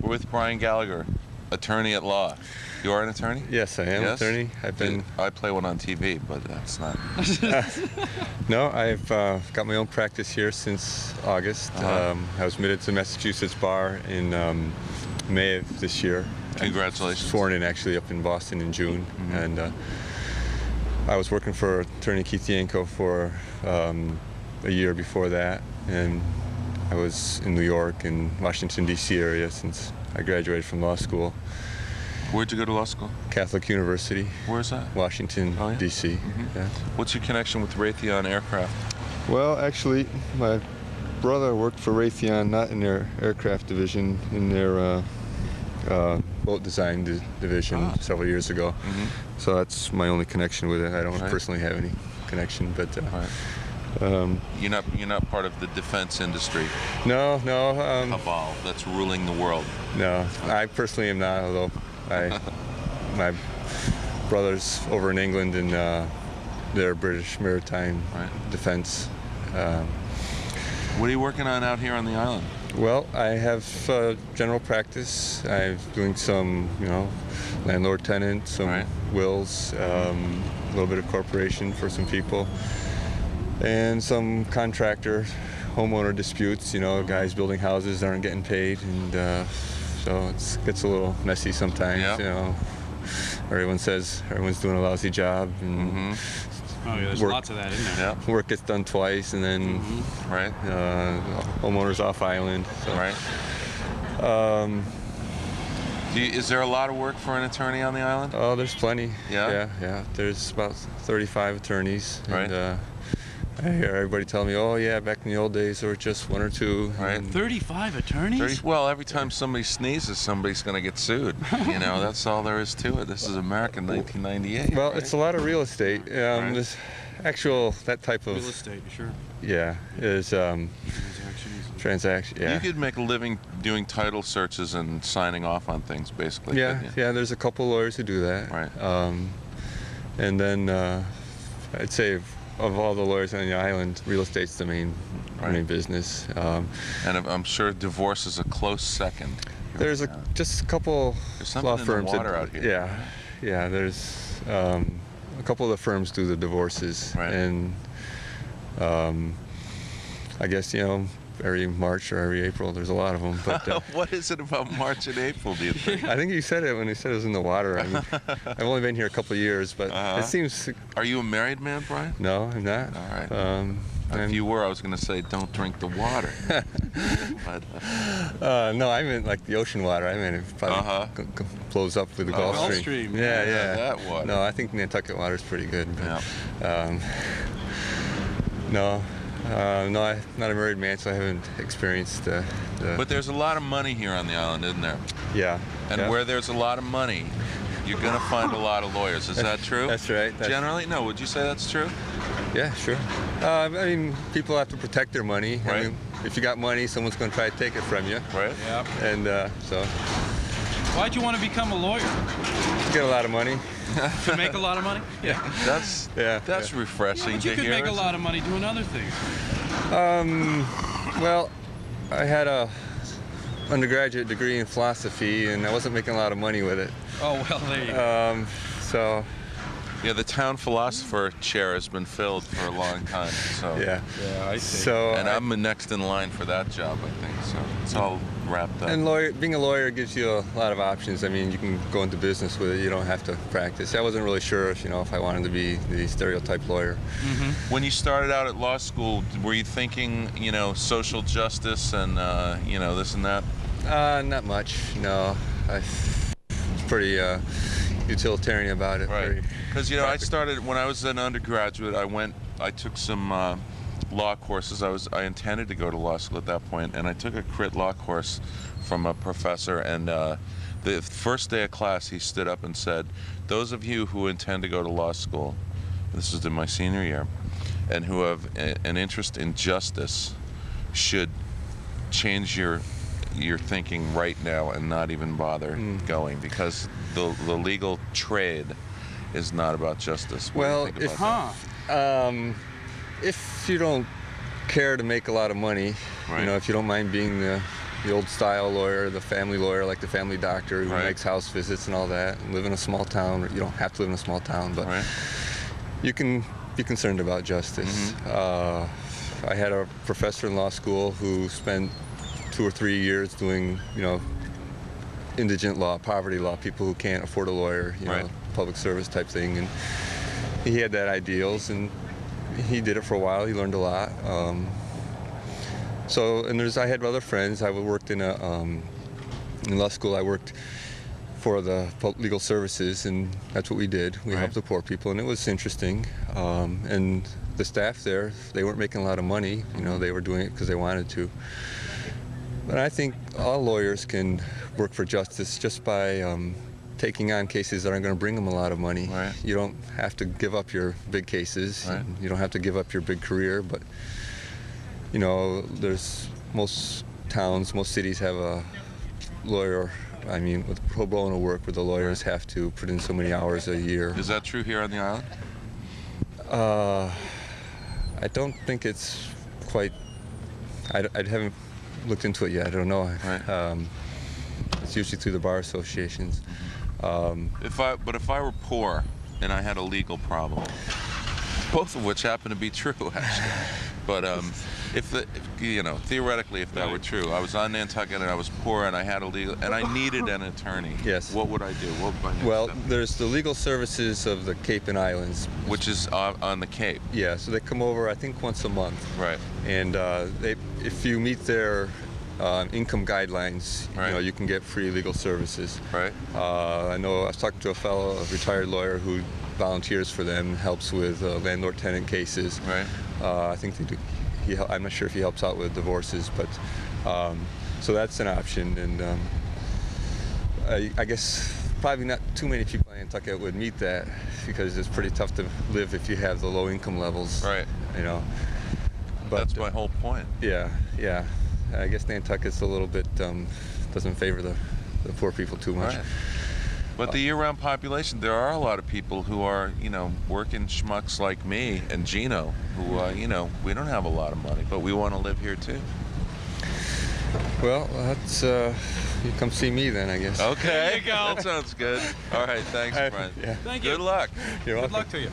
We're with Brian Gallagher, attorney at law. You are an attorney? Yes, I am an attorney. I play one on TV, but that's not. No, I've got my own practice here since August. I was admitted to the Massachusetts bar in May of this year. Congratulations. Sworn in actually up in Boston in June, and I was working for attorney Keith Yanko for a year before that, and I was in New York and Washington D.C. area since I graduated from law school. Where'd you go to law school? Catholic University. Where's that? Washington, D.C. Yeah. What's your connection with Raytheon Aircraft? Well, actually, my brother worked for Raytheon, not in their aircraft division, in their boat design division several years ago. So that's my only connection with it. I don't personally have any connection, but you're not part of the defense industry. No. Cabal that's ruling the world. No, I personally am not. Although my brother's over in England in their British Maritime Defense. What are you working on out here on the island? Well, I have general practice. I'm doing some, landlord-tenant, some wills, a little bit of corporation for some people, and some contractor, homeowner disputes. Guys building houses aren't getting paid, and so it gets a little messy sometimes. Everyone says everyone's doing a lousy job, and there's lots of that in there. Work gets done twice, and then homeowners off island. So. Is there a lot of work for an attorney on the island? Oh, there's plenty. Yeah? There's about 35 attorneys. And, I hear everybody tell me, oh yeah, back in the old days there were just one or two. 35 attorneys? Well, every time somebody sneezes, somebody's going to get sued. That's all there is to it. This is America, 1998. Well, it's a lot of real estate. This that type of real estate, sure. Yeah, is transaction. Yeah. You could make a living doing title searches and signing off on things, basically. Yeah. There's a couple lawyers who do that. And then I'd say, of all the lawyers on the island, real estate's the main business. And I'm sure divorce is a close second. There's just a couple law firms. In the water out here. Yeah. There's a couple of the firms do the divorces, and I guess every March or every April there's a lot of them. But what is it about March and April, do you think? I think you said it when you said it was in the water. I've only been here a couple of years, but it seems. Are you a married man, Brian? No, I'm not. All right. If you were, I was going to say don't drink the water. But, no, I meant like the ocean water. I mean, it probably flows up with the Gulf Stream. Yeah. That water. No, I think Nantucket water is pretty good. But, no, I'm not a married man, so I haven't experienced the. But there's a lot of money here on the island, isn't there? Yeah. And where there's a lot of money, you're going to find a lot of lawyers. Is that true? That's right. Generally? No, would you say that's true? Yeah, sure. I mean, people have to protect their money. I mean, if you got money, someone's going to try to take it from you. Yeah. And so. Why'd you want to become a lawyer? To get a lot of money. To make a lot of money? Yeah. That's refreshing But you could make a lot of money doing other things. Well, I had a undergraduate degree in philosophy, and I wasn't making a lot of money with it. Oh, well, there you go. So. Yeah, the town philosopher chair has been filled for a long time. So. Yeah, I see. So I'm next in line for that job, I think. So it's all wrapped up. And being a lawyer gives you a lot of options. I mean, you can go into business with it. You don't have to practice. I wasn't really sure if I wanted to be the stereotype lawyer. When you started out at law school, were you thinking, social justice and this and that? Not much. No, I was pretty utilitarian about it. Because I started when I was an undergraduate. I took some law courses. I intended to go to law school at that point, and I took a crit law course from a professor. And the first day of class, he stood up and said, "Those of you who intend to go to law school, this was in my senior year, and who have an interest in justice, should change your thinking right now and not even bother going, because the legal trade is not about justice." Well, if you don't care to make a lot of money, if you don't mind being the the old style lawyer, the family lawyer, like the family doctor who Right. makes house visits and all that, and live in a small town. You don't have to live in a small town, but Right. you can be concerned about justice. I had a professor in law school who spent 2 or 3 years doing, indigent law, poverty law, people who can't afford a lawyer, Right. public service type thing. And he had that ideals, and he did it for a while. He learned a lot. I had other friends. I worked in law school. I worked for the legal services, and that's what we did. We Right. helped the poor people, and it was interesting. And the staff there, they weren't making a lot of money. They were doing it because they wanted to. But I think all lawyers can work for justice just by taking on cases that aren't going to bring them a lot of money. Right. You don't have to give up your big cases. Right. You don't have to give up your big career, but there's most towns, most cities have a lawyer. With pro bono work where the lawyers have to put in so many hours a year. Is that true here on the island? I don't think it's quite. I haven't looked into it yet. I don't know. Right. It's usually through the bar associations. If I were poor and I had a legal problem, both of which happen to be true, actually. But theoretically, if that were true, I was on Nantucket and I was poor and I had a legal and I needed an attorney. Yes. What would I do? What would my next Well, step? there's the legal services of the Cape and Islands. Which is on the Cape. Yeah, so they come over, I think, once a month. Right. And if you meet their income guidelines, Right. you can get free legal services. Right. I know I was talking to a retired lawyer who volunteers for them, helps with landlord-tenant cases. Right. I think they do. I'm not sure if he helps out with divorces, but so that's an option. And I guess probably not too many people in Nantucket would meet that because it's pretty tough to live if you have the low income levels. Right. But That's my whole point. Yeah. I guess Nantucket's a little bit doesn't favor the poor people too much. Right. But the year-round population, there are a lot of people who are, working schmucks like me and Gino, who, we don't have a lot of money, but we want to live here too. Well, that's you come see me then, I guess. Okay. There you go. That sounds good. All right. Thanks, Brian. Yeah. Thank you. Good luck. You're Good welcome. luck to you.